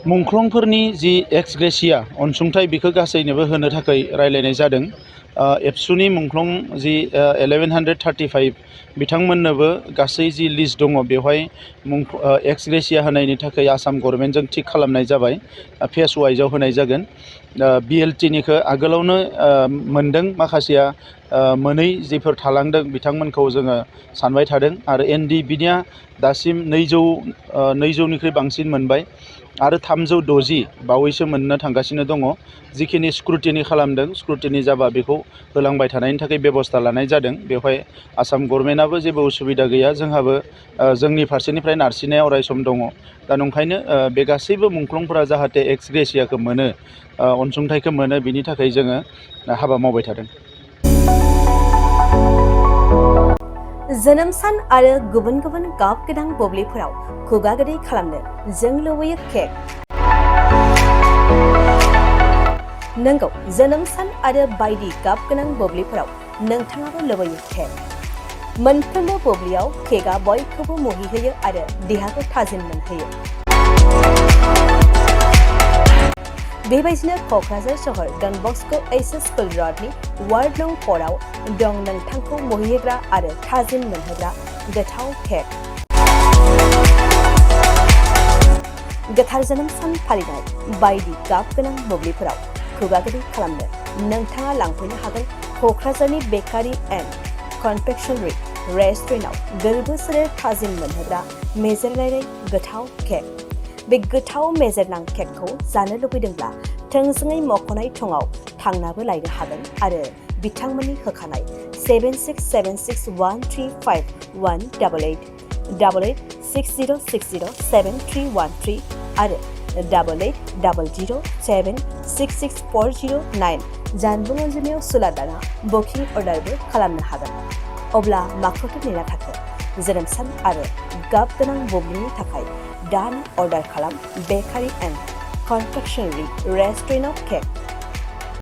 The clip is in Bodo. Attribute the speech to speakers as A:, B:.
A: मुंख्लंफोरनि जि एक्स ग्रेसिया अनसुंथाइ बेखौ गासैनोबो होनो थाखाय रायलायनाय जादों। एबसुनि मुंख्लं जि 1135 बिथांमोननोबो गासै जि लिस्ट दङ बेवहाय एक्स ग्रेसिया होनायनि थाखाय आसाम गभर्नमेन्टजों थिग खालामनाय जाबाय। फेस वाइजआव होनाय जागोन। BLTनिखौ आगोलावनो मोनदों, माखासेया मोनै जिफोर थालांदों बिथांमोनखौ जोङो सानबाय थादों। आरो NDFBनिया दासिम 200निख्रुइ बांसिन मोनबाय आरो 360 बावैसो मोननो थांगासिनो दङ। जिखिनि स्क्रुटिनि खालामदों, स्क्रुटिनि जाबा बेखौ होलांबाय थानायनि थाखाय बेबस्था लानाय जादों। बेवहाय आसाम गभर्नमेन्टआबो जेबो उसुबिदा गैया, जोंहाबो जोंनि फारसेनिफ्राय नारसिननाया अरायसम दङ। दा नंखायनो बे गासैबो मुंख्लंफोरा जाहाथे एक्स ग्रेसियाखौ मोनो, अनसुंथाइखौ मोनो, बिनि थाखाय जोङो हाबा मावबाय थादों।
B: जोनोम सान आरो गुबुन गुबुन गाब गोनां बुब्लिफोराव खुगा गोदै खालामनो जों लुबैयो केक। नंगौ, जोनोम सान आरो बायदि गाब गोनां बुब्लिफोराव नोंथाङाबो लुबैयो केक। मोनफ्रोमबो बुब्लियाव केकआ बयखौबो मुहिहोयो आरो देहाखौ थाजिम मोनहोयो। बेबायदिनो क'क्राझार सहर डन बस्क' HS स्कुल र'डनि वार्ड नं 4 आव दं नोंथांखौ मुहिहोग्रा आरो थाजिम मोनहोग्रा गोथाव केक। गोथार जोनोम सान फालिनाय बायदि गाब गोनां बुब्लिफोराव खुगा गोदै खालामनो नोंथाङा लांफैनो हागोन क'क्राझारनि बेकारि एन्ड कनफेक्शनारि रेस्टुरेन्टआव गोरबो सोलेर थाजिम मोनहोग्रा मेजेरनाय गोथाव केक। बे गोथाव मेजेरनां केकखौ जानो लुबैदोंब्ला थोंजोङै मख'नाय थंआव थांनाबो लायनो हागोन आरो बिथांमोननि होखानाय 767601351888 8860607313 आरो 880007664009 जानबुं अनजिमायाव सुला दाना बुकिं अर्डारबो खालामनो हागोन। अब्ला माखौथो नेना थाखो? जोनोम सान आरो गाब गोनां बुब्लिनि थाखाय दानो अर्डार खालाम बेकारि एन्ड कनफेक्शनारि रेस्टुरेन्टआव केक।